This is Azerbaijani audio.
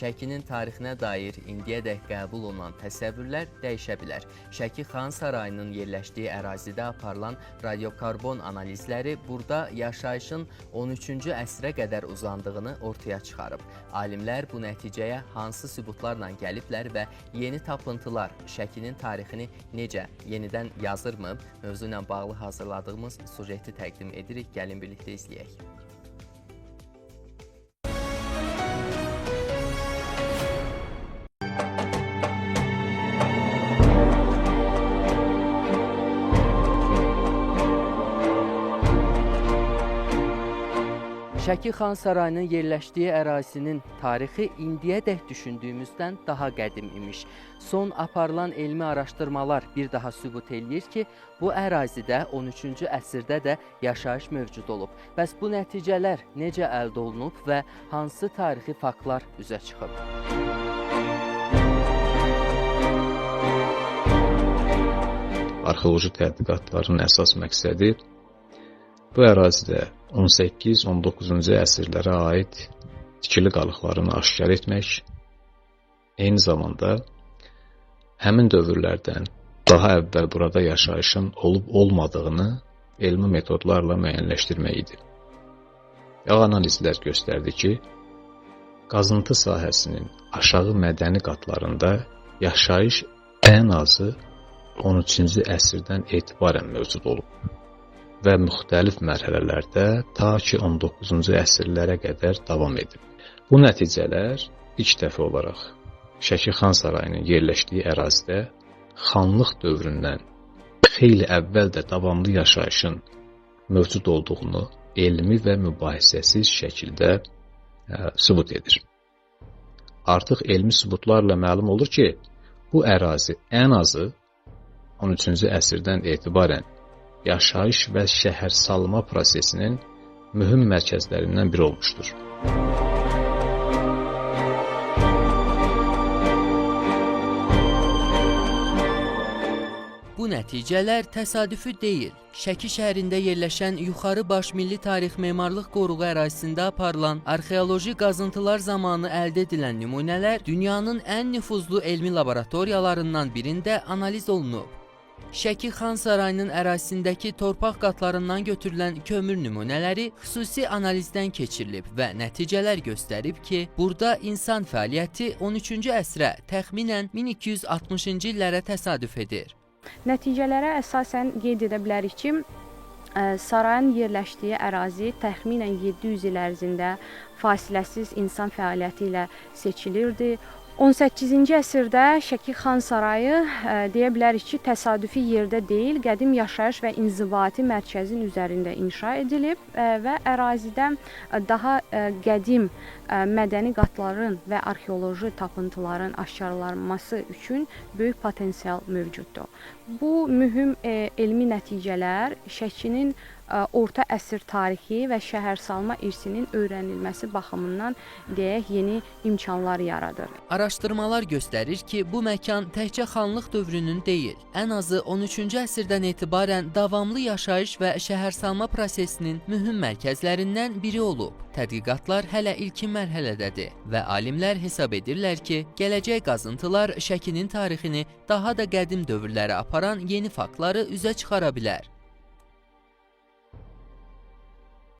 Şəkinin tarixinə dair indiyədək qəbul olunan təsəvvürlər dəyişə bilər. Şəki Xan Sarayının yerləşdiyi ərazidə aparılan radiokarbon analizləri burada yaşayışın 13-cü əsrə qədər uzandığını ortaya çıxarıb. Alimlər bu nəticəyə hansı sübutlarla gəliblər və yeni tapıntılar Şəkinin tarixini necə yenidən yazırmı? Mövzu ilə bağlı hazırladığımız sujeti təqdim edirik. Gəlin birlikdə izləyək. Şəki Xan Sarayının yerləşdiyi ərazinin tarixi indiyədək düşündüyümüzdən daha qədim imiş. Son aparılan elmi araşdırmalar bir daha sübut eləyir ki, bu ərazidə 13-cü əsrdə də yaşayış mövcud olub. Bəs bu nəticələr necə əldə olunub və hansı tarixi faktlar üzə çıxıb? Arxeoloji tədqiqatların əsas məqsədi bu ərazidə 18-19-cu əsrlərə aid tikili qalıqlarını aşkar etmək, eyni zamanda həmin dövrlərdən daha əvvəl burada yaşayışın olub-olmadığını elmi metodlarla müəyyənləşdirmək idi. Analizlər göstərdi ki, qazıntı sahəsinin aşağı mədəni qatlarında yaşayış ən azı 13-cü əsrdən etibarən mövcud olub və müxtəlif mərhələlərdə ta ki 19-cu əsrlərə qədər davam edib. Bu nəticələr ilk dəfə olaraq Şəki Xan Sarayının yerləşdiyi ərazidə xanlıq dövründən xeyli əvvəl də davamlı yaşayışın mövcud olduğunu elmi və mübahisəsiz şəkildə sübut edir. Artıq elmi sübutlarla məlum olur ki, bu ərazi ən azı 13-cü əsrdən etibarən yaşayış və şəhərsalma prosesinin mühüm mərkəzlərindən biri olmuşdur. Bu nəticələr təsadüfi deyil. Şəki şəhərində yerləşən Yuxarı Baş Milli Tarix Memarlıq Qoruğu ərazisində aparılan arxeoloji qazıntılar zamanı əldə edilən nümunələr dünyanın ən nüfuzlu elmi laboratoriyalarından birində analiz olunub. Şəki Xan Sarayının ərazisindəki torpaq qatlarından götürülən kömür nümunələri xüsusi analizdən keçirilib və nəticələr göstərib ki, burada insan fəaliyyəti 13-cü əsrə təxminən 1260-cı illərə təsadüf edir. Nəticələrə əsasən qeyd edə bilərik ki, sarayın yerləşdiyi ərazi təxminən 700 il ərzində fasiləsiz insan fəaliyyəti ilə seçilirdi. 18-ci əsrdə Şəki Xan Sarayı deyə bilərik ki, təsadüfi yerdə deyil, qədim yaşayış və inzibati mərkəzin üzərində inşa edilib və ərazidə daha qədim mədəni qatların və arxeoloji tapıntıların aşkarlanması üçün böyük potensial mövcuddur. Bu mühüm elmi nəticələr Şəkinin orta əsr tarixi və şəhərsalma irsinin öyrənilməsi baxımından deyək yeni imkanlar yaradır. Araşdırmalar göstərir ki, bu məkan təkcə xanlıq dövrünün deyil, ən azı 13-cü əsrdən etibarən davamlı yaşayış və şəhərsalma prosesinin mühüm mərkəzlərindən biri olub. Tədqiqatlar hələ ilkin mərhələdədir və alimlər hesab edirlər ki, gələcək qazıntılar Şəkinin tarixini daha da qədim dövrlərə aparan yeni faktları üzə çıxara bilər.